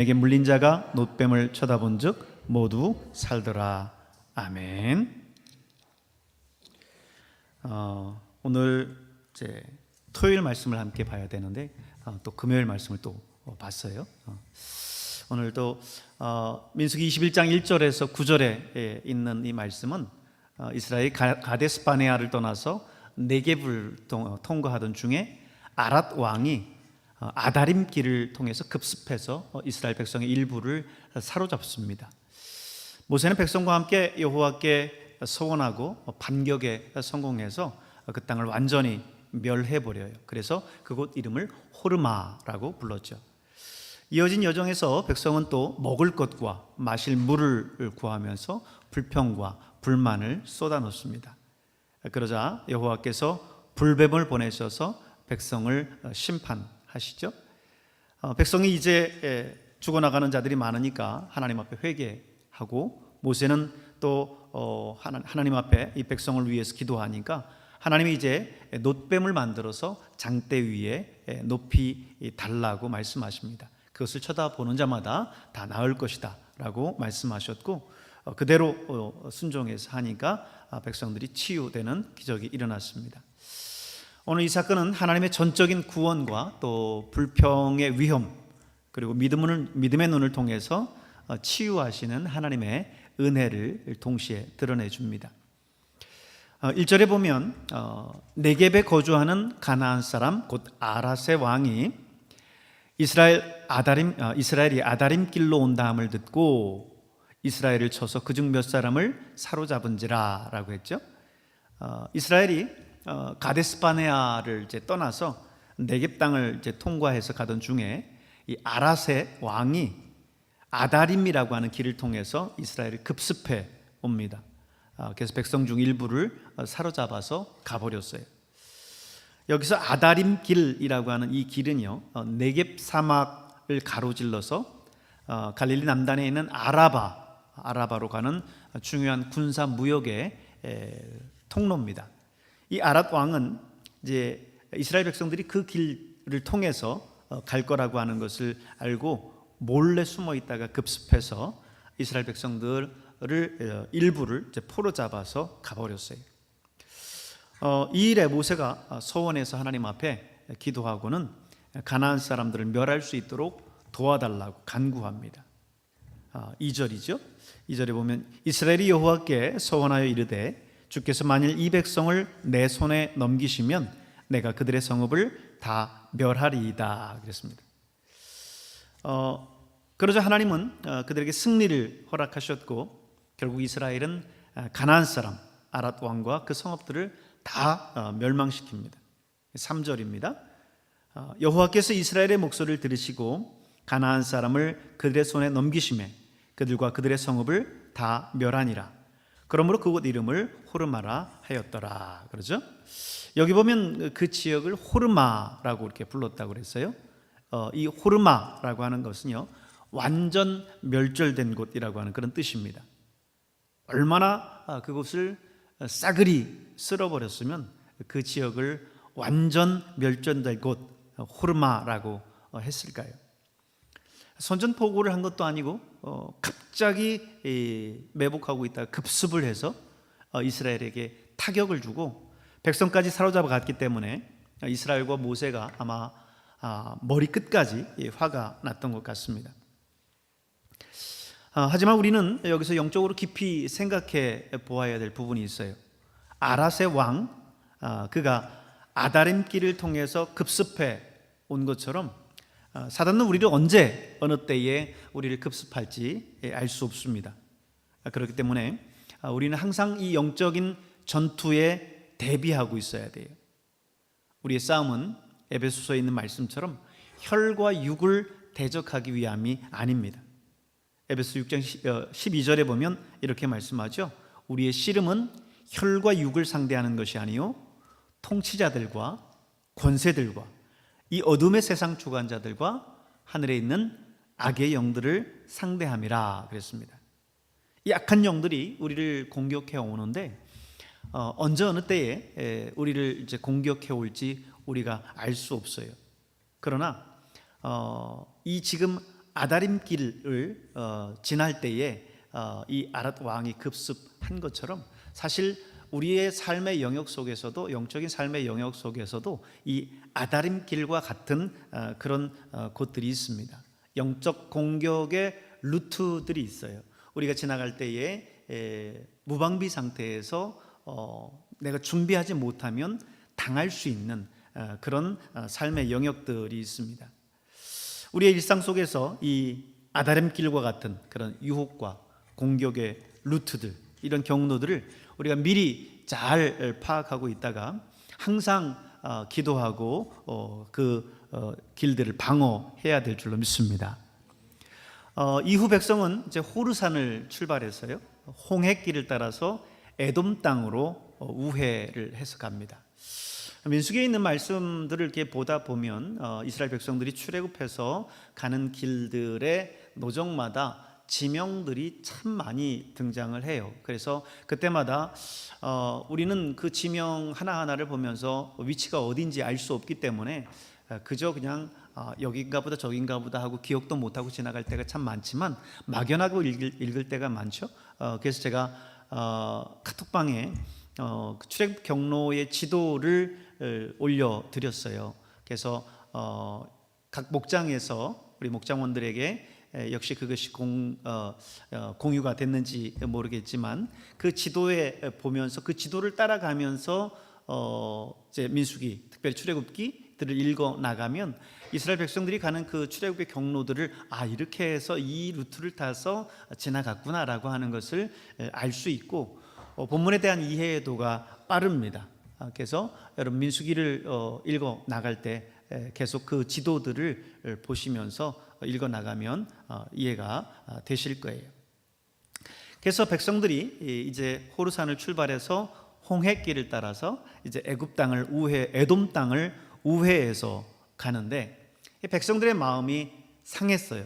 내게 물린 자가 놋뱀을 쳐다본즉 모두 살더라. 아멘. 오늘 이제 토요일 말씀을 함께 봐야 되는데 또 금요일 말씀을 또 봤어요. 오늘도 민수기 21장 1절에서 9절에 있는 이 말씀은 이스라엘이 가데스 바네아를 떠나서 네겝을 통과하던 중에 아랏 왕이 아다림 길을 통해서 급습해서 이스라엘 백성의 일부를 사로잡습니다. 모세는 백성과 함께 여호와께 서원하고 반격에 성공해서 그 땅을 완전히 멸해버려요. 그래서 그곳 이름을 호르마라고 불렀죠. 이어진 여정에서 백성은 또 먹을 것과 마실 물을 구하면서 불평과 불만을 쏟아놓습니다. 그러자 여호와께서 불뱀을 보내셔서 백성을 심판하시죠. 백성이 이제 죽어나가는 자들이 많으니까 하나님 앞에 회개하고, 모세는 또 하나님 앞에 이 백성을 위해서 기도하니까 하나님이 이제 놋뱀을 만들어서 장대 위에 높이 달라고 말씀하십니다. 그것을 쳐다보는 자마다 다 나을 것이다 라고 말씀하셨고, 그대로 순종해서 하니까 백성들이 치유되는 기적이 일어났습니다. 오늘 이 사건은 하나님의 전적인 구원과 또 불평의 위험, 그리고 믿음의 눈을 통해서 치유하시는 하나님의 은혜를 동시에 드러내 줍니다. 1절에 보면 네겝에 거주하는 가나안 사람 곧 아랏의 왕이 이스라엘이 아다림 길로 온다함을 듣고 이스라엘을 쳐서 그중 몇 사람을 사로잡은지라 라고 했죠. 이스라엘이 가데스 바네아를 이제 떠나서 네겝 땅을 이제 통과해서 가던 중에 이 아랏의 왕이 아다림이라고 하는 길을 통해서 이스라엘을 급습해 옵니다. 그래서 백성 중 일부를 사로잡아서 가버렸어요. 여기서 아다림 길이라고 하는 이 길은요, 네겝 사막을 가로질러서 갈릴리 남단에 있는 아라바로 가는 중요한 군사 무역의 통로입니다. 이 아랏 왕은 이제 이스라엘 백성들이 그 길을 통해서 갈 거라고 하는 것을 알고 몰래 숨어 있다가 급습해서 이스라엘 백성들을 일부를 이제 포로 잡아서 가버렸어요. 이 일에 모세가 서원해서 하나님 앞에 기도하고는 가나안 사람들을 멸할 수 있도록 도와달라고 간구합니다. 2절이죠. 2절에 보면 이스라엘이 여호와께 서원하여 이르되 주께서 만일 이 백성을 내 손에 넘기시면 내가 그들의 성읍을 다 멸하리이다 그랬습니다. 그러자 하나님은 그들에게 승리를 허락하셨고 결국 이스라엘은 가나안 사람 아랏 왕과 그 성읍들을 다 멸망시킵니다. 3절입니다. 여호와께서 이스라엘의 목소리를 들으시고 가나안 사람을 그들의 손에 넘기시매 그들과 그들의 성읍을 다 멸하니라. 그러므로 그곳 이름을 호르마라 하였더라. 그러죠? 여기 보면 그 지역을 호르마라고 이렇게 불렀다고 그랬어요. 이 호르마라고 하는 것은요, 완전 멸절된 곳이라고 하는 그런 뜻입니다. 얼마나 그곳을 싸그리 쓸어버렸으면 그 지역을 완전 멸절된 곳 호르마라고 했을까요? 선전포고를 한 것도 아니고 갑자기 매복하고 있다가 급습을 해서 이스라엘에게 타격을 주고 백성까지 사로잡아 갔기 때문에 이스라엘과 모세가 아마 머리끝까지 화가 났던 것 같습니다. 하지만 우리는 여기서 영적으로 깊이 생각해 보아야 될 부분이 있어요. 아랏의 왕, 그가 아다림 길을 통해서 급습해 온 것처럼 사단은 우리를 언제 어느 때에 우리를 급습할지 알 수 없습니다. 그렇기 때문에 우리는 항상 이 영적인 전투에 대비하고 있어야 돼요. 우리의 싸움은 에베소서에 있는 말씀처럼 혈과 육을 대적하기 위함이 아닙니다. 에베소 6장 12절에 보면 이렇게 말씀하죠. 우리의 씨름은 혈과 육을 상대하는 것이 아니요 통치자들과 권세들과 이 어둠의 세상 주관자들과 하늘에 있는 악의 영들을 상대함이라 그랬습니다. 이 악한 영들이 우리를 공격해 오는데 언제 어느 때에 우리를 이제 공격해 올지 우리가 알 수 없어요. 그러나 이 지금 아다림길을 지날 때에 이 아랏 왕이 급습한 것처럼 사실 우리의 삶의 영역 속에서도, 영적인 삶의 영역 속에서도 이 아다림길과 같은 그런 곳들이 있습니다. 영적 공격의 루트들이 있어요. 우리가 지나갈 때에 무방비 상태에서 내가 준비하지 못하면 당할 수 있는 그런 삶의 영역들이 있습니다. 우리의 일상 속에서 이 아다림길과 같은 그런 유혹과 공격의 루트들, 이런 경로들을 우리가 미리 잘 파악하고 있다가 항상 기도하고 그 길들을 방어해야 될 줄로 믿습니다. 이후 백성은 이제 호르산을 출발해서요, 홍해길을 따라서 에돔 땅으로 우회를 해서 갑니다. 민수기에 있는 말씀들을 이렇게 보다 보면 이스라엘 백성들이 출애굽해서 가는 길들의 노정마다 지명들이 참 많이 등장을 해요. 그래서 그때마다 우리는 그 지명 하나하나를 보면서 위치가 어딘지 알 수 없기 때문에 그저 그냥 여긴가 보다 저긴가 보다 하고 기억도 못하고 지나갈 때가 참 많지만 막연하고 읽을 때가 많죠. 그래서 제가 카톡방에 출애굽 경로의 지도를 올려드렸어요. 그래서 각 목장에서 우리 목장원들에게 역시 그것이 공유가 됐는지 모르겠지만 그 지도에 보면서 그 지도를 따라가면서 이제 민수기, 특별히 출애굽기들을 읽어 나가면 이스라엘 백성들이 가는 그 출애굽의 경로들을 이렇게 해서 이 루트를 타서 지나갔구나라고 하는 것을 알 수 있고 본문에 대한 이해도가 빠릅니다. 그래서 여러분 민수기를 읽어 나갈 때 계속 그 지도들을 보시면서 읽어 나가면 이해가 되실 거예요. 그래서 백성들이 이제 호르산을 출발해서 홍해길을 따라서 이제 애굽 땅을 에돔 땅을 우회해서 가는데 백성들의 마음이 상했어요.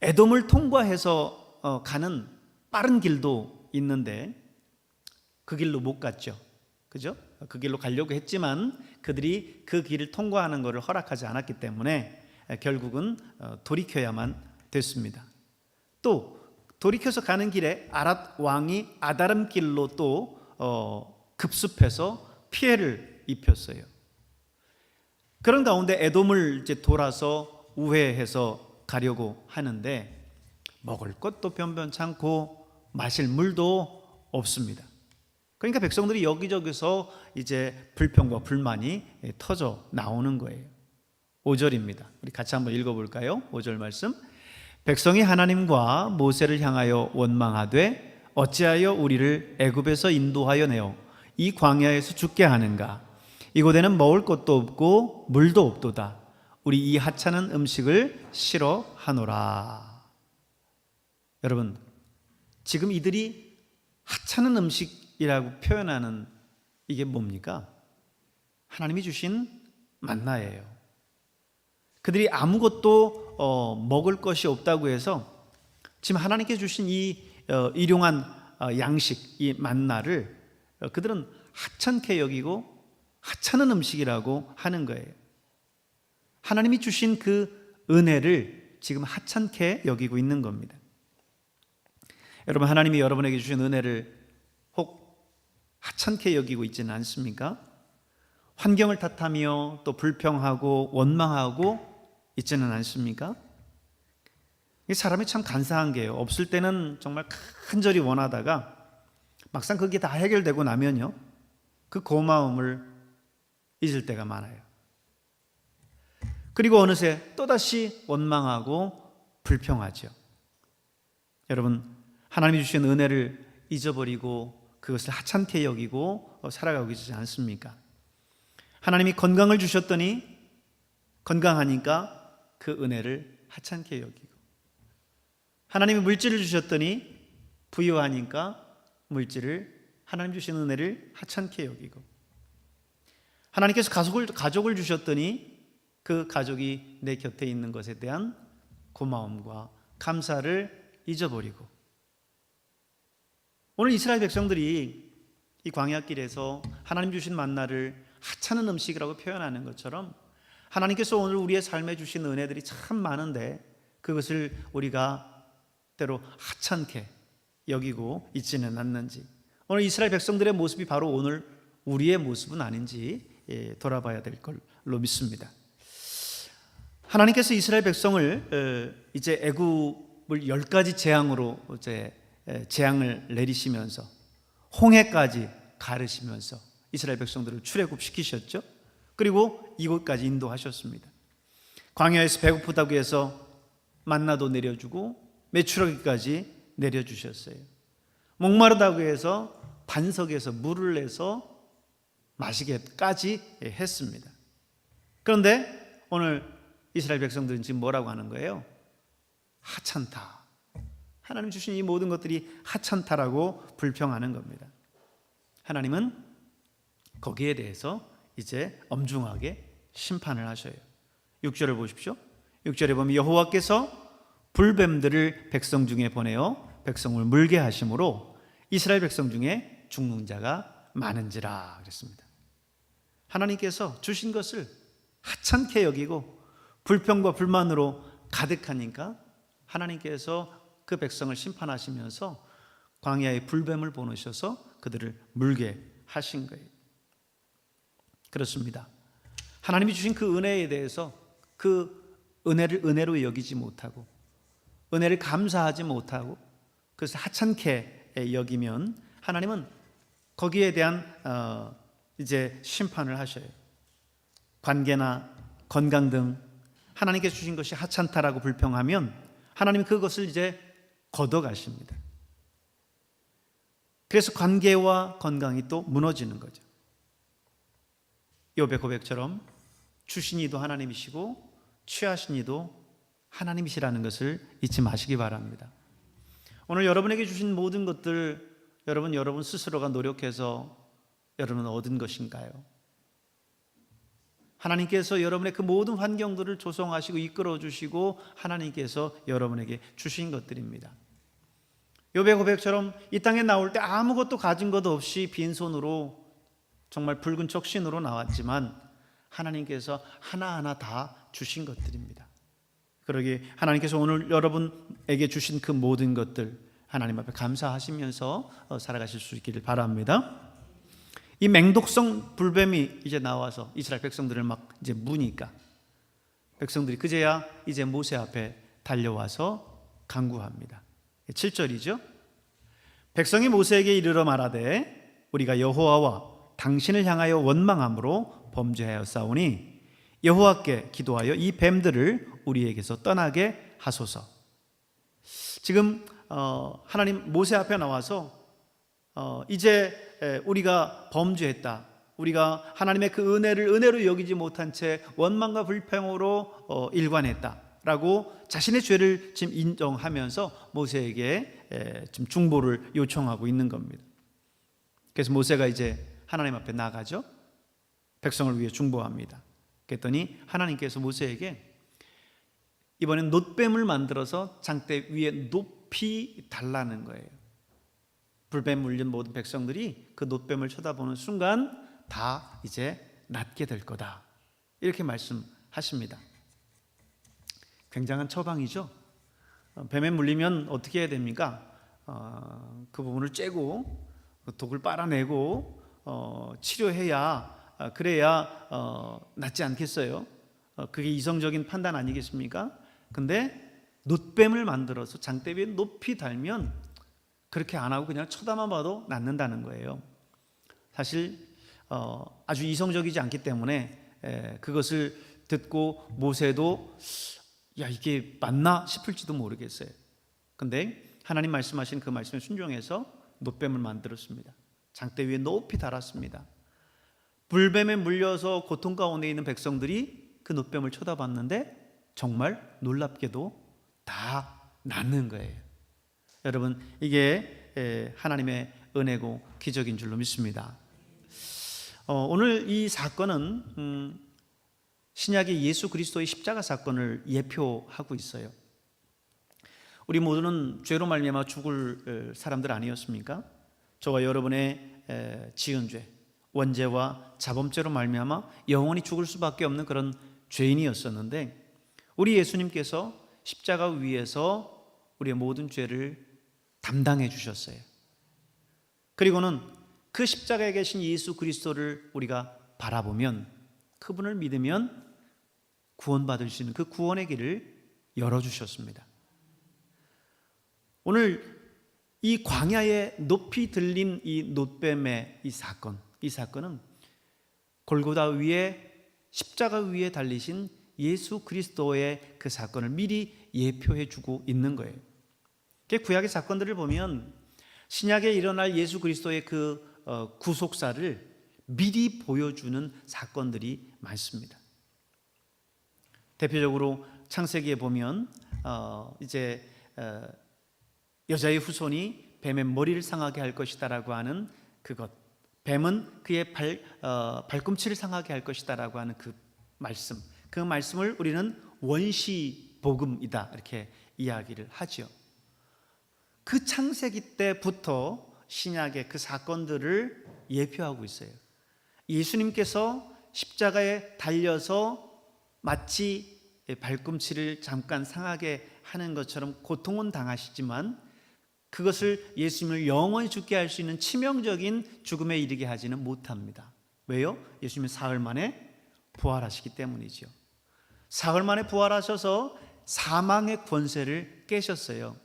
에돔을 통과해서 가는 빠른 길도 있는데 그 길로 못 갔죠. 그죠? 그 길로 가려고 했지만 그들이 그 길을 통과하는 것을 허락하지 않았기 때문에 결국은 돌이켜야만 됐습니다. 또 돌이켜서 가는 길에 아랏 왕이 아다람 길로 또 급습해서 피해를 입혔어요. 그런 가운데 에돔을 이제 돌아서 우회해서 가려고 하는데 먹을 것도 변변찮고 마실 물도 없습니다. 그러니까 백성들이 여기저기서 이제 불평과 불만이 터져 나오는 거예요. 5절입니다. 우리 같이 한번 읽어볼까요? 5절 말씀. 백성이 하나님과 모세를 향하여 원망하되 어찌하여 우리를 애굽에서 인도하여 내어 이 광야에서 죽게 하는가? 이곳에는 먹을 것도 없고 물도 없도다. 우리 이 하찮은 음식을 싫어하노라. 여러분, 지금 이들이 하찮은 음식이라고 표현하는 이게 뭡니까? 하나님이 주신 만나예요. 그들이 아무것도 먹을 것이 없다고 해서 지금 하나님께 주신 이 일용한 양식, 이 만나를 그들은 하찮게 여기고 하찮은 음식이라고 하는 거예요. 하나님이 주신 그 은혜를 지금 하찮게 여기고 있는 겁니다. 여러분, 하나님이 여러분에게 주신 은혜를 혹 하찮게 여기고 있지는 않습니까? 환경을 탓하며 또 불평하고 원망하고 있지는 않습니까? 사람이 참 간사한 게요. 없을 때는 정말 간절히 원하다가 막상 그게 다 해결되고 나면요, 그 고마움을 잊을 때가 많아요. 그리고 어느새 또다시 원망하고 불평하죠. 여러분, 하나님이 주신 은혜를 잊어버리고 그것을 하찮게 여기고 살아가고 계시지 않습니까? 하나님이 건강을 주셨더니 건강하니까 그 은혜를 하찮게 여기고, 하나님이 물질을 주셨더니 부유하니까 하나님 주신 은혜를 하찮게 여기고, 하나님께서 가족을 주셨더니 그 가족이 내 곁에 있는 것에 대한 고마움과 감사를 잊어버리고, 오늘 이스라엘 백성들이 이 광야길에서 하나님 주신 만나를 하찮은 음식이라고 표현하는 것처럼 하나님께서 오늘 우리의 삶에 주신 은혜들이 참 많은데 그것을 우리가 때로 하찮게 여기고 있지는 않는지, 오늘 이스라엘 백성들의 모습이 바로 오늘 우리의 모습은 아닌지 돌아봐야 될 걸로 믿습니다. 하나님께서 이스라엘 백성을 이제 애굽을 10가지 재앙으로 이제 재앙을 내리시면서 홍해까지 가르시면서 이스라엘 백성들을 출애굽시키셨죠. 그리고 이곳까지 인도하셨습니다. 광야에서 배고프다고 해서 만나도 내려주고 메추라기까지 내려주셨어요. 목마르다고 해서 반석에서 물을 내서 마시게까지 했습니다. 그런데 오늘 이스라엘 백성들은 지금 뭐라고 하는 거예요? 하찮다. 하나님 주신 이 모든 것들이 하찮다라고 불평하는 겁니다. 하나님은 거기에 대해서 이제 엄중하게 심판을 하셔요. 6절을 보십시오. 6절에 보면 여호와께서 불뱀들을 백성 중에 보내어 백성을 물게 하심으로 이스라엘 백성 중에 죽는 자가 많은지라 그랬습니다. 하나님께서 주신 것을 하찮게 여기고 불평과 불만으로 가득하니까 하나님께서 그 백성을 심판하시면서 광야에 불뱀을 보내셔서 그들을 물게 하신 거예요. 그렇습니다. 하나님이 주신 그 은혜에 대해서 그 은혜를 은혜로 여기지 못하고 은혜를 감사하지 못하고 그래서 하찮게 여기면 하나님은 거기에 대한 이제 심판을 하셔요. 관계나 건강 등 하나님께 주신 것이 하찮다라고 불평하면 하나님은 그것을 이제 걷어가십니다. 그래서 관계와 건강이 또 무너지는 거죠. 욥의 고백처럼 주신 이도 하나님이시고 취하신 이도 하나님이시라는 것을 잊지 마시기 바랍니다. 오늘 여러분에게 주신 모든 것들 여러분 스스로가 노력해서 여러분 얻은 것인가요? 하나님께서 여러분의 그 모든 환경들을 조성하시고 이끌어 주시고 하나님께서 여러분에게 주신 것들입니다. 욥의 고백처럼 이 땅에 나올 때 아무것도 가진 것 없이 빈손으로 정말 붉은 척신으로 나왔지만 하나님께서 하나하나 다 주신 것들입니다. 그러기에 하나님께서 오늘 여러분에게 주신 그 모든 것들 하나님 앞에 감사하시면서 살아가실 수 있기를 바랍니다. 이 맹독성 불뱀이 이제 나와서 이스라엘 백성들을 막 이제 무니까 백성들이 그제야 이제 모세 앞에 달려와서 간구합니다. 7절이죠. 백성이 모세에게 이르러 말하되 우리가 여호와와 당신을 향하여 원망함으로 범죄하였사오니 여호와께 기도하여 이 뱀들을 우리에게서 떠나게 하소서. 지금 하나님 모세 앞에 나와서 이제 우리가 범죄했다. 우리가 하나님의 그 은혜를 은혜로 여기지 못한 채 원망과 불평으로 일관했다라고 자신의 죄를 지금 인정하면서 모세에게 지금 중보를 요청하고 있는 겁니다. 그래서 모세가 이제 하나님 앞에 나가죠. 백성을 위해 중보합니다. 그랬더니 하나님께서 모세에게 이번엔 놋뱀을 만들어서 장대 위에 높이 달라는 거예요. 불뱀 물린 모든 백성들이 그 놋뱀을 쳐다보는 순간 다 이제 낫게 될 거다. 이렇게 말씀하십니다. 굉장한 처방이죠. 뱀에 물리면 어떻게 해야 됩니까? 그 부분을 째고 독을 빨아내고 치료해야 그래야 낫지 않겠어요? 그게 이성적인 판단 아니겠습니까? 근데 놋뱀을 만들어서 장대 위에 높이 달면 그렇게 안 하고 그냥 쳐다만 봐도 낫는다는 거예요. 사실 아주 이성적이지 않기 때문에 그것을 듣고 모세도 야 이게 맞나 싶을지도 모르겠어요. 근데 하나님 말씀하신 그 말씀에 순종해서 놋뱀을 만들었습니다. 장대 위에 높이 달았습니다. 불뱀에 물려서 고통 가운데 있는 백성들이 그 놋뱀을 쳐다봤는데 정말 놀랍게도 다 낫는 거예요. 여러분 이게 하나님의 은혜고 기적인 줄로 믿습니다. 오늘 이 사건은 신약의 예수 그리스도의 십자가 사건을 예표하고 있어요. 우리 모두는 죄로 말미암아 죽을 사람들 아니었습니까? 저와 여러분의 지은 죄, 원죄와 자범죄로 말미암아 영원히 죽을 수밖에 없는 그런 죄인이었었는데 우리 예수님께서 십자가 위에서 우리의 모든 죄를 담당해 주셨어요. 그리고는 그 십자가에 계신 예수 그리스도를 우리가 바라보면, 그분을 믿으면 구원받을 수 있는 그 구원의 길을 열어주셨습니다. 오늘 이 광야에 높이 들린 이 놋뱀의 이 사건은 골고다 위에 십자가 위에 달리신 예수 그리스도의 그 사건을 미리 예표해 주고 있는 거예요. 구약의 사건들을 보면 신약에 일어날 예수 그리스도의 그 구속사를 미리 보여주는 사건들이 많습니다. 대표적으로 창세기에 보면 여자의 후손이 뱀의 머리를 상하게 할 것이다라고 하는 그것, 뱀은 그의 발꿈치를 상하게 할 것이다라고 하는 그 말씀을 우리는 원시 복음이다 이렇게 이야기를 하죠. 그 창세기 때부터 신약의 그 사건들을 예표하고 있어요. 예수님께서 십자가에 달려서 마치 발꿈치를 잠깐 상하게 하는 것처럼 고통은 당하시지만 그것을 예수님을 영원히 죽게 할 수 있는 치명적인 죽음에 이르게 하지는 못합니다. 왜요? 예수님은 사흘 만에 부활하시기 때문이죠. 사흘 만에 부활하셔서 사망의 권세를 깨셨어요.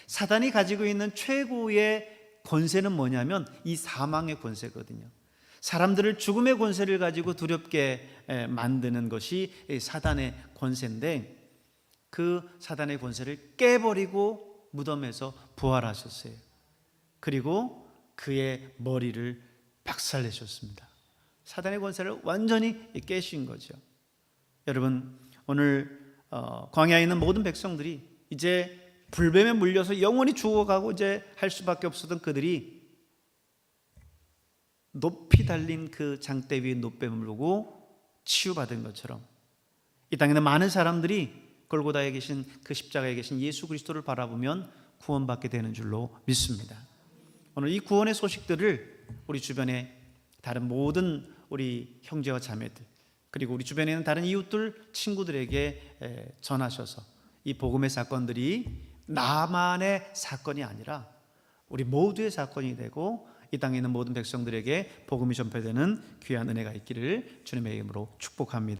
사단이 가지고 있는 최고의 권세는 뭐냐면 이 사망의 권세거든요. 사람들을 죽음의 권세를 가지고 두렵게 만드는 것이 사단의 권세인데, 그 사단의 권세를 깨버리고 무덤에서 부활하셨어요. 그리고 그의 머리를 박살내셨습니다. 사단의 권세를 완전히 깨신 거죠. 여러분, 오늘 광야에 있는 모든 백성들이 이제 불뱀에 물려서 영원히 죽어가고 이제 할 수밖에 없었던 그들이 높이 달린 그 장대 위에 놋뱀을 보고 치유받은 것처럼 이 땅에 있는 많은 사람들이 골고다에 계신 그 십자가에 계신 예수 그리스도를 바라보면 구원받게 되는 줄로 믿습니다. 오늘 이 구원의 소식들을 우리 주변에 다른 모든 우리 형제와 자매들, 그리고 우리 주변에 있는 다른 이웃들, 친구들에게 전하셔서 이 복음의 사건들이 나만의 사건이 아니라 우리 모두의 사건이 되고 이 땅에 있는 모든 백성들에게 복음이 전파되는 귀한 은혜가 있기를 주님의 이름으로 축복합니다.